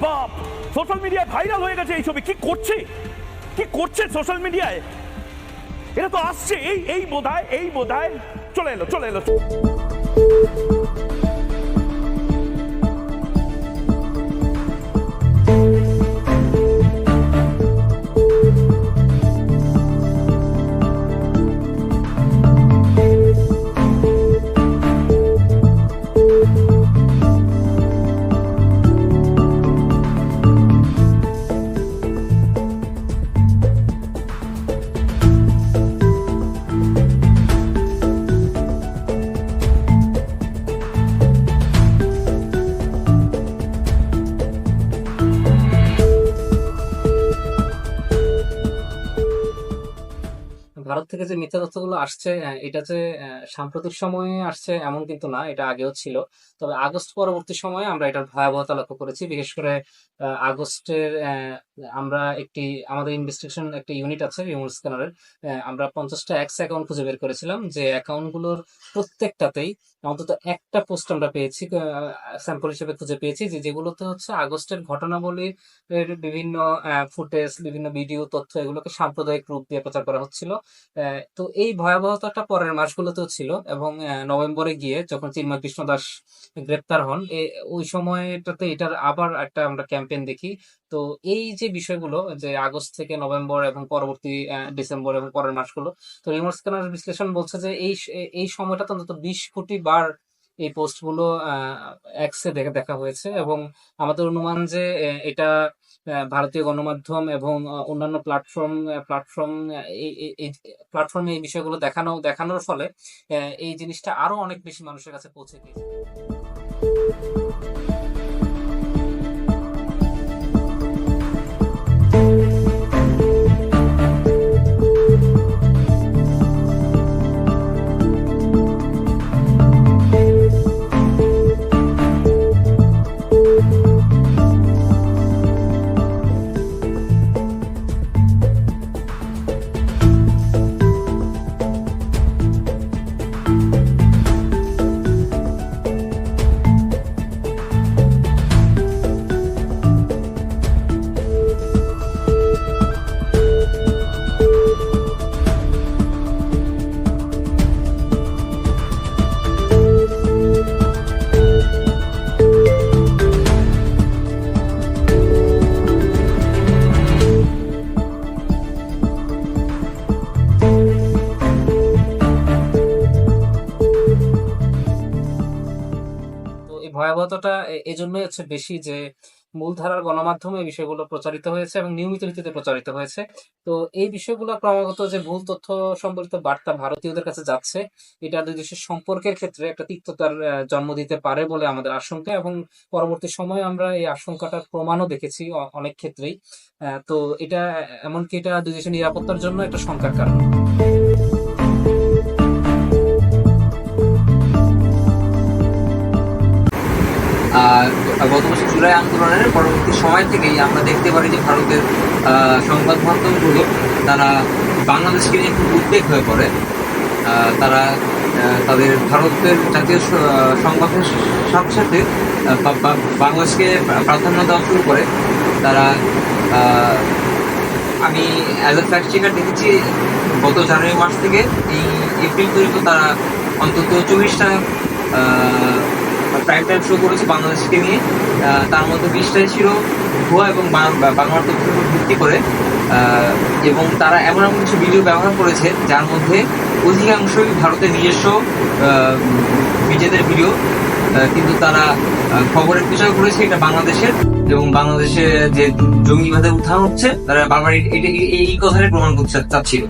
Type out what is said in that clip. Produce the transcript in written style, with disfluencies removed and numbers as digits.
বাপ, সোশ্যাল মিডিয়ায় ভাইরাল হয়ে গেছে এই ছবি। কি করছে সোশ্যাল মিডিয়ায়? এটা তো আসছে এই বোধহয় চলে এলো। ভারত থেকে যে মিথ্যা তথ্যগুলো আসছে, এটা যে সাম্প্রতিক সময়ে আসছে এমন কিন্তু না, এটা আগেও ছিল। তবে আগস্ট পরবর্তী সময়ে আমরা এটার ভয়াবহতা লক্ষ্য করেছি। বিশেষ করে আগস্টের আমরা আমাদের ইনভেস্টিগেশন একটা ইউনিট আছে রিমোট স্ক্যানারের। আমরা 50টা এক্স অ্যাকাউন্ট খুঁজে বের করেছিলাম, যে অ্যাকাউন্টগুলোর প্রত্যেকটাতেই অন্তত একটা পোস্ট আমরা পেয়েছি, স্যাম্পল হিসেবে খুঁজে পেয়েছি, যেগুলোতে হচ্ছে আগস্টের ঘটনাবলীর বিভিন্ন ফুটেজ, বিভিন্ন ভিডিও, তথ্য এগুলোকে সাম্প্রদায়িক রূপ দিয়ে প্রচার করা হচ্ছিল। তো এই ভয়াবহতাটা পরের মাসগুলোতেও ছিল, এবং নভেম্বরে গিয়ে যখন চিন্ময় কৃষ্ণ দাস গ্রেপ্তার হন, ওই সময়টাতে এটার আবার একটা আমরা ক্যাম্পেইন দেখি। তো এই যে বিষয়গুলো, যে আগস্ট থেকে নভেম্বর এবং পরবর্তী ডিসেম্বর এবং পরের মাসগুলো, তো রিমোট স্ক্যানার বিশ্লেষণ বলছে যে এই সময়টা অন্তত 20 কোটি বার এই পোস্টগুলো এক্সে দেখা হয়েছে। এবং আমাদের অনুমান যে এটা ভারতীয় গণমাধ্যম এবং অন্যান্য প্ল্যাটফর্মে এই বিষয়গুলো দেখানোর ফলে এই জিনিসটা আরো অনেক বেশি মানুষের কাছে পৌঁছে গিয়েছে। ভয়াবহতাটা এজন্যই হচ্ছে বেশি যে মূলধারার গণমাধ্যমে এই বিষয়গুলো প্রচারিত হয়েছে এবং নিয়মিত ভিত্তিতে প্রচারিত হয়েছে। তো এই বিষয়গুলো ক্রমাগত যে ভুল তথ্য সম্বলিত বার্তা ভারতীয়দের কাছে যাচ্ছে, এটা দুই দেশের সম্পর্কের ক্ষেত্রে একটা তিক্ততার জন্ম দিতে পারে বলে আমাদের আশঙ্কা, এবং পরবর্তী সময়ে আমরা এই আশঙ্কাটার প্রমাণও দেখেছি অনেক ক্ষেত্রেই। তো এমনকি এটা দুই দেশের নিরাপত্তার জন্য একটা শঙ্কার কারণ। গত বছর জুলাই আন্দোলনের পরবর্তী সময় থেকেই আমরা দেখতে পারি যে ভারতের সংবাদ মাধ্যমগুলো তারা বাংলাদেশকে নিয়ে খুব উদ্বেগ হয়ে পড়ে। তারা তাদের ভারতের জাতীয় সংবাদের সাথে সাথে বাংলাদেশকে প্রাধান্য দেওয়া শুরু করে। তারা আমি অ্যাজ এ ফ্যাক্ট চেকার দেখেছি গত জানুয়ারি মাস থেকে এই এপ্রিল পর্যন্ত তারা অন্তত 24টা প্রাইম টাইম শো করেছে বাংলাদেশকে নিয়ে। তার মধ্যে 20টাই ছিল ভুয়া এবং বাংলার তথ্যের উপর ভিত্তি করে, এবং তারা এমন কিছু ভিডিও ব্যবহার করেছে যার মধ্যে অধিকাংশই ভারতের নিজস্ব নিজেদের ভিডিও, কিন্তু তারা খবরের প্রচার করেছে এটা বাংলাদেশের, এবং বাংলাদেশে যে জঙ্গিবাদের উত্থান হচ্ছে তারা বারবার এই কথাটাই প্রমাণ করতে চাচ্ছিল।